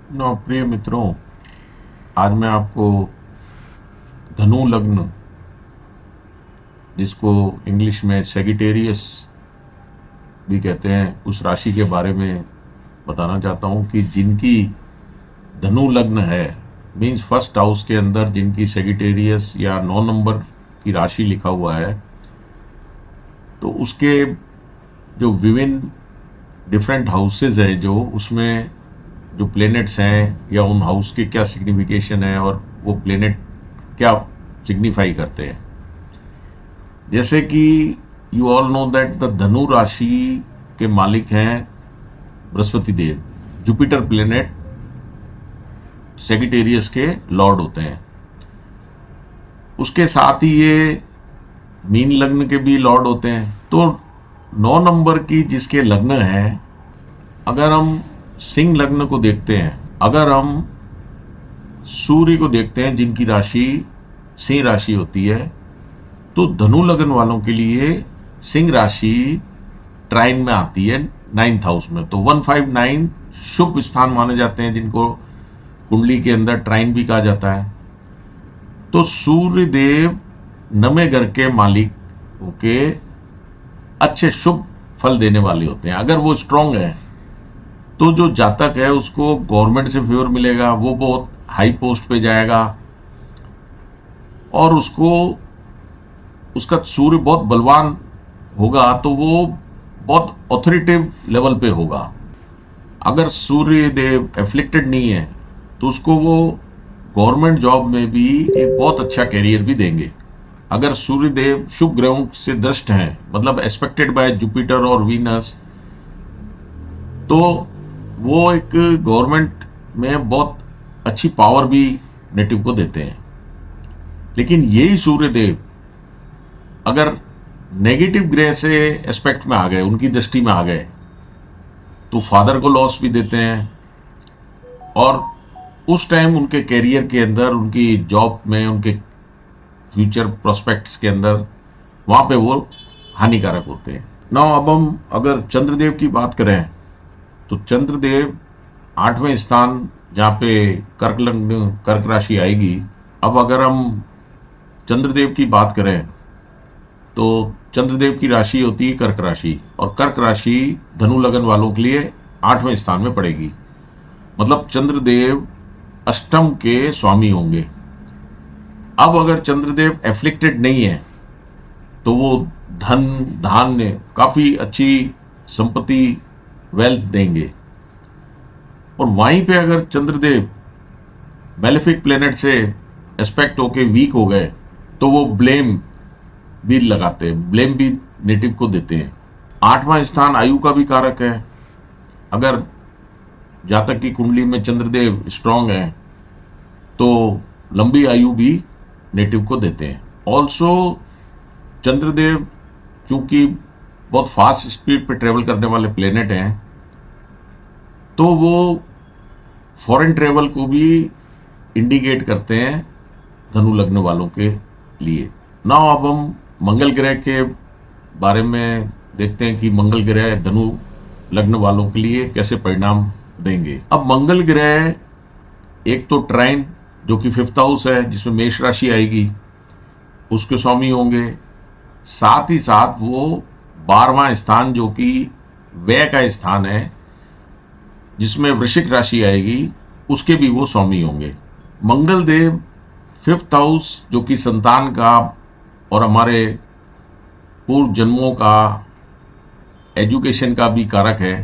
प्रिय मित्रों, आज मैं आपको धनु लग्न, जिसको इंग्लिश में सेजिटेरियस भी कहते हैं, उस राशि के बारे में बताना चाहता हूं कि जिनकी धनु लग्न है, मीन्स फर्स्ट हाउस के अंदर जिनकी सेजिटेरियस या 9 नंबर की राशि लिखा हुआ है, तो उसके जो विभिन्न डिफरेंट हाउसेज है, जो उसमें जो प्लेनेट्स हैं या उन हाउस के क्या सिग्निफिकेशन है और वो प्लेनेट क्या सिग्निफाई करते हैं। जैसे कि you all know that the धनु राशि के मालिक हैं बृहस्पति देव, जुपिटर प्लेनेट सेजिटेरियस के लॉर्ड होते हैं। उसके साथ ही ये मीन लग्न के भी लॉर्ड होते हैं। तो 9 नंबर की जिसके लग्न है, अगर हम सिंह लग्न को देखते हैं, अगर हम सूर्य को देखते हैं जिनकी राशि सिंह राशि होती है, तो धनु लग्न वालों के लिए सिंह राशि ट्राइन में आती है 9th हाउस में। तो 159 शुभ स्थान माने जाते हैं, जिनको कुंडली के अंदर ट्राइन भी कहा जाता है। तो सूर्य देव नवे घर के मालिक होके अच्छे शुभ फल देने वाले होते हैं। अगर वो स्ट्रांग है तो जो जातक है उसको गवर्नमेंट से फेवर मिलेगा, वो बहुत हाई पोस्ट पे जाएगा और उसका सूर्य बहुत बलवान होगा, तो वो बहुत ऑथोरिटेटिव लेवल पे होगा। अगर सूर्य देव एफ्लिक्टेड नहीं है तो उसको वो गवर्नमेंट जॉब में भी एक बहुत अच्छा कैरियर भी देंगे। अगर सूर्य देव शुभ ग्रहों से दृष्ट हैं, मतलब एस्पेक्टेड बाय जुपिटर और वीनस, तो वो एक गवर्नमेंट में बहुत अच्छी पावर भी नेटिव को देते हैं। लेकिन यही सूर्य देव अगर नेगेटिव ग्रह से एस्पेक्ट में आ गए, उनकी दृष्टि में आ गए, तो फादर को लॉस भी देते हैं और उस टाइम उनके कैरियर के अंदर, उनकी जॉब में, उनके फ्यूचर प्रोस्पेक्ट्स के अंदर, वहां पे वो हानिकारक होते हैं। नाउ अब हम अगर चंद्रदेव की बात करें, तो चंद्रदेव 8वें स्थान, जहाँ पे कर्क लग्न, कर्क राशि आएगी। अब अगर हम चंद्रदेव की बात करें तो चंद्रदेव की राशि होती है कर्क राशि, और कर्क राशि धनु लगन वालों के लिए 8वें स्थान में पड़ेगी। मतलब चंद्रदेव अष्टम के स्वामी होंगे। अब अगर चंद्रदेव एफ्लिक्टेड नहीं है तो वो धन धान्य, काफी अच्छी संपत्ति, वेल्थ देंगे। और वहीं पे अगर चंद्रदेव मेलेफिक प्लेनेट से एस्पेक्ट होके वीक हो गए तो वो ब्लेम भी लगाते हैं, ब्लेम भी नेटिव को देते हैं। 8वां स्थान आयु का भी कारक है। अगर जातक की कुंडली में चंद्रदेव स्ट्रांग है तो लंबी आयु भी नेटिव को देते हैं। ऑल्सो चंद्रदेव चूंकि बहुत फास्ट स्पीड पे ट्रेवल करने वाले प्लेनेट हैं, तो वो फॉरेन ट्रेवल को भी इंडिकेट करते हैं धनु लग्न वालों के लिए। नाउ अब हम मंगल ग्रह के बारे में देखते हैं कि मंगल ग्रह धनु लग्न वालों के लिए कैसे परिणाम देंगे। अब मंगल ग्रह एक तो ट्राइन, जो कि 5th हाउस है, जिसमें मेष राशि आएगी, उसके स्वामी होंगे। साथ ही साथ वो 12वां स्थान, जो कि व्यय का स्थान है, जिसमें वृश्चिक राशि आएगी, उसके भी वो स्वामी होंगे। मंगल देव 5th हाउस, जो कि संतान का और हमारे पूर्व जन्मों का, एजुकेशन का भी कारक है,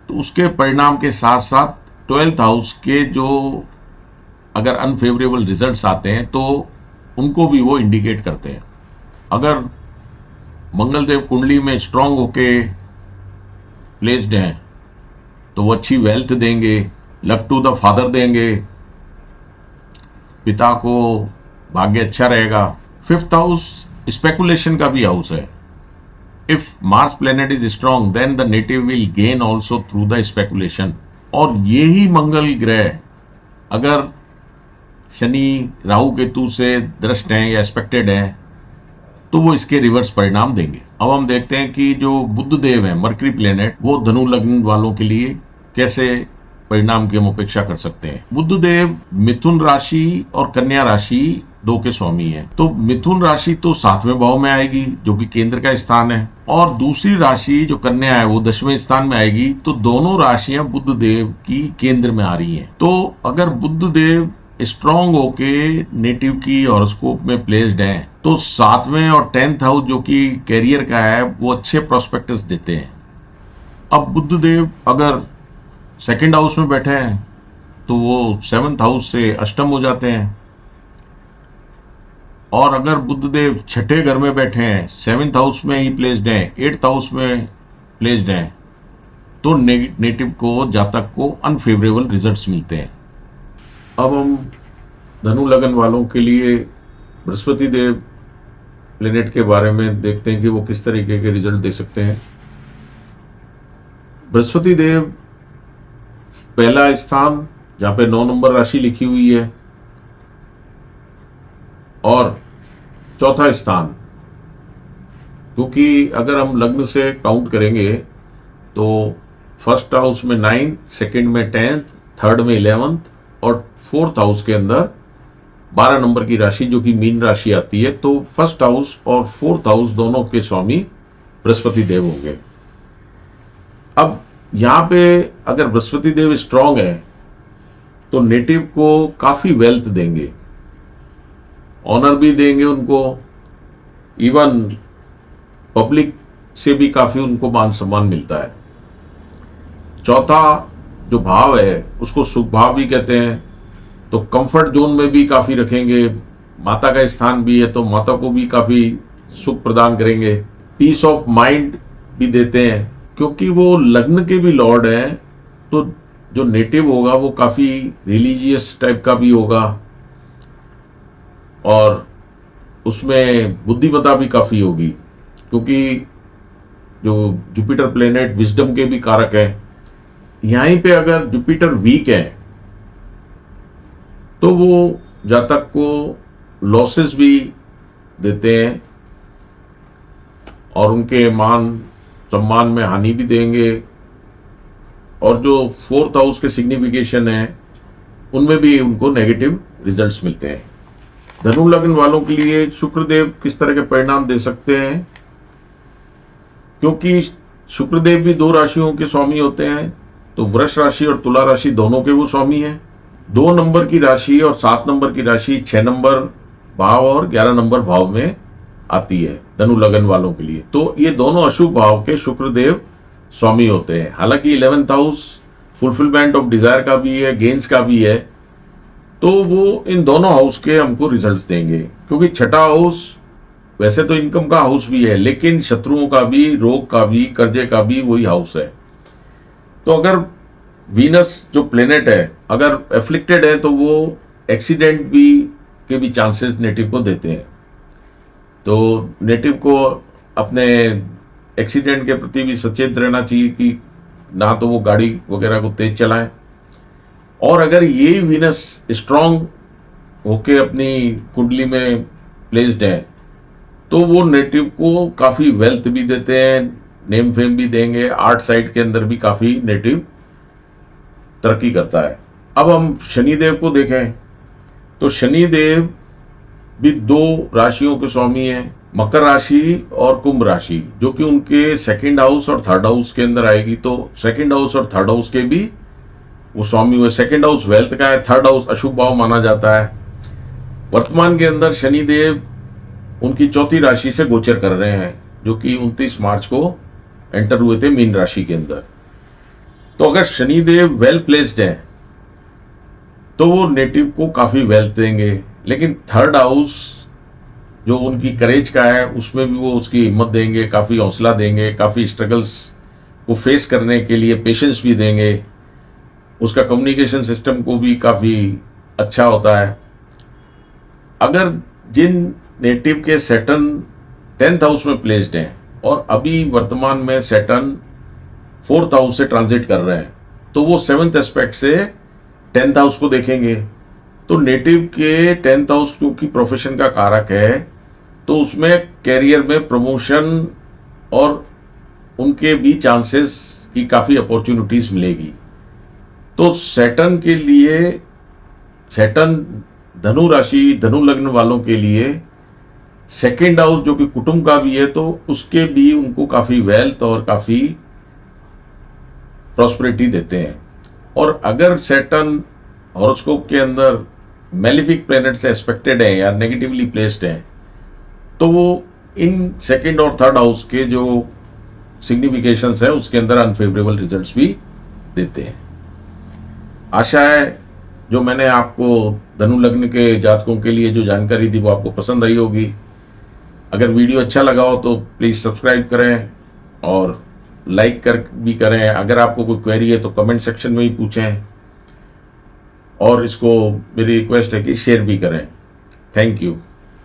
तो उसके परिणाम के साथ साथ 12th हाउस के जो अगर अनफेवरेबल रिजल्ट्स आते हैं तो उनको भी वो इंडिकेट करते हैं। अगर मंगल देव कुंडली में स्ट्रांग होके प्लेस्ड हैं तो वो अच्छी वेल्थ देंगे, लक टू द फादर देंगे, पिता को भाग्य अच्छा रहेगा। 5th हाउस स्पेकुलेशन का भी हाउस है। If Mars planet is strong then the native will gain also through the speculation. और यही मंगल ग्रह अगर शनि राहु केतु से दृष्ट हैं या एक्सपेक्टेड हैं तो वो इसके रिवर्स परिणाम देंगे। अब हम देखते हैं कि जो बुध देव है, मरकरी प्लेनेट, वो धनु लग्न वालों के लिए कैसे परिणाम की हम अपेक्षा कर सकते हैं। बुध देव मिथुन राशि और कन्या राशि दो के स्वामी है, तो मिथुन राशि तो 7वें भाव में आएगी जो कि केंद्र का स्थान है, और दूसरी राशि जो कन्या है वो 10वें स्थान में आएगी। तो दोनों राशियां बुध देव की केंद्र में आ रही हैं। तो अगर बुध देव स्ट्रांग होके नेटिव की हॉरोस्कोप में प्लेस्ड है तो 7वें और 10th हाउस जो कि कैरियर का है वो अच्छे प्रोस्पेक्टस देते हैं। अब बुध देव अगर सेकंड हाउस में बैठे हैं तो वो 7th हाउस से अष्टम हो जाते हैं, और अगर बुध देव छठे घर में बैठे हैं, 7th हाउस में ही प्लेस्ड हैं, 8th हाउस में प्लेस्ड हैं, तो नेटिव को, जातक को अनफेवरेबल रिजल्ट्स मिलते हैं। अब हम धनु लगन वालों के लिए बृहस्पति देव प्लेनेट के बारे में देखते हैं कि वो किस तरीके के रिजल्ट दे सकते हैं। बृहस्पति देव पहला स्थान जहां पे 9 नंबर राशि लिखी हुई है, और चौथा स्थान, क्योंकि अगर हम लग्न से काउंट करेंगे तो फर्स्ट हाउस में 9, सेकंड में 10th, थर्ड में 11th और 4th हाउस के अंदर 12 नंबर की राशि जो कि मीन राशि आती है। तो फर्स्ट हाउस और 4th हाउस दोनों के स्वामी बृहस्पति देव होंगे। अब यहां पे अगर बृहस्पति देव स्ट्रांग है तो नेटिव को काफी वेल्थ देंगे, ऑनर भी देंगे उनको, इवन पब्लिक से भी काफी उनको मान सम्मान मिलता है। चौथा जो भाव है उसको सुख भाव भी कहते हैं, तो कंफर्ट जोन में भी काफी रखेंगे। माता का स्थान भी है तो माता को भी काफी सुख प्रदान करेंगे। पीस ऑफ माइंड भी देते हैं, क्योंकि वो लग्न के भी लॉर्ड हैं, तो जो नेटिव होगा वो काफी रिलीजियस टाइप का भी होगा, और उसमें बुद्धिमत्ता भी काफी होगी, क्योंकि जो जुपिटर प्लेनेट विजडम के भी कारक है। यहीं पे अगर जुपिटर वीक है तो वो जातक को लॉसेस भी देते हैं और उनके मान सम्मान में हानि भी देंगे, और जो 4th हाउस के सिग्निफिकेशन है उनमें भी उनको नेगेटिव रिजल्ट्स मिलते हैं। धनु लग्न वालों के लिए शुक्रदेव किस तरह के परिणाम दे सकते हैं, क्योंकि शुक्रदेव भी 2 राशियों के स्वामी होते हैं, तो वृष राशि और तुला राशि दोनों के वो स्वामी हैं। 2 नंबर की राशि और 7 नंबर की राशि 6 नंबर भाव और 11 नंबर भाव में आती है धनु लगन वालों के लिए। तो ये दोनों अशुभ भाव के शुक्रदेव स्वामी होते हैं। हालांकि 11th house fulfilment of desire का भी है, गेन्स का भी है, तो वो इन दोनों हाउस के हमको रिजल्ट्स देंगे। क्योंकि छठा हाउस वैसे तो इनकम का हाउस भी है, लेकिन शत्रुओं का भी, रोग का भी, कर्जे का भी वही हाउस है। तो अगर वीनस जो प्लेनेट है अगर एफ्लिक्टेड है तो वो एक्सीडेंट भी के भी चांसेस नेटिव को देते हैं। तो नेटिव को अपने एक्सीडेंट के प्रति भी सचेत रहना चाहिए कि ना तो वो गाड़ी वगैरह को तेज चलाएं, और अगर ये वीनस स्ट्रांग होके अपनी कुंडली में प्लेस्ड है तो वो नेटिव को काफी वेल्थ भी देते हैं, नेम फेम भी देंगे, आर्ट साइड के अंदर भी काफी नेटिव तरक्की करता है। अब हम शनिदेव को देखें तो शनिदेव भी 2 राशियों के स्वामी हैं, मकर राशि और कुंभ राशि, जो कि उनके 2nd हाउस और 3rd हाउस के अंदर आएगी। तो 2nd हाउस और 3rd हाउस के भी वो स्वामी हुए। 2nd हाउस वेल्थ का है, 3rd हाउस अशुभ भाव माना जाता है। वर्तमान के अंदर शनिदेव उनकी 4थी राशि से गोचर कर रहे हैं, जो कि 29 मार्च को एंटर हुए थे मीन राशि के अंदर। तो अगर शनिदेव वेल प्लेस्ड है तो वो नेटिव को काफी वेल्थ देंगे, लेकिन 3rd हाउस जो उनकी करेज का है उसमें भी वो उसकी हिम्मत देंगे, काफी हौसला देंगे, काफी स्ट्रगल्स को फेस करने के लिए पेशेंस भी देंगे। उसका कम्युनिकेशन सिस्टम को भी काफी अच्छा होता है। अगर जिन नेटिव के सैटर्न 10th हाउस में प्लेस्ड हैं और अभी वर्तमान में सैटर्न 4th हाउस से ट्रांजिट कर रहे हैं, तो वो 7th एस्पेक्ट से 10th हाउस को देखेंगे। तो नेटिव के 10th हाउस क्योंकि प्रोफेशन का कारक है, तो उसमें कैरियर में प्रमोशन और उनके भी चांसेस की काफी अपॉर्चुनिटीज मिलेगी। तो तो सैटर्न के लिए, सैटर्न धनु राशि धनु लग्न वालों के लिए सेकेंड हाउस जो कि कुटुंब का भी है, तो उसके भी उनको काफी वेल्थ और काफी प्रॉस्पेरिटी देते हैं। और अगर सैटर्न हॉरोस्कोप के अंदर मेलिफिक प्लैनेट से एस्पेक्टेड है या नेगेटिवली प्लेस्ड है, तो वो इन सेकेंड और थर्ड हाउस के जो सिग्निफिकेशंस है उसके अंदर अनफेवरेबल रिजल्ट्स भी देते हैं। आशा है जो मैंने आपको धनु लग्न के जातकों के लिए जो जानकारी दी वो आपको पसंद आई होगी। अगर वीडियो अच्छा लगा हो तो प्लीज़ सब्सक्राइब करें और लाइक भी करें। अगर आपको कोई क्वेरी है तो कमेंट सेक्शन में ही पूछें, और इसको मेरी रिक्वेस्ट है कि शेयर भी करें। Thank you.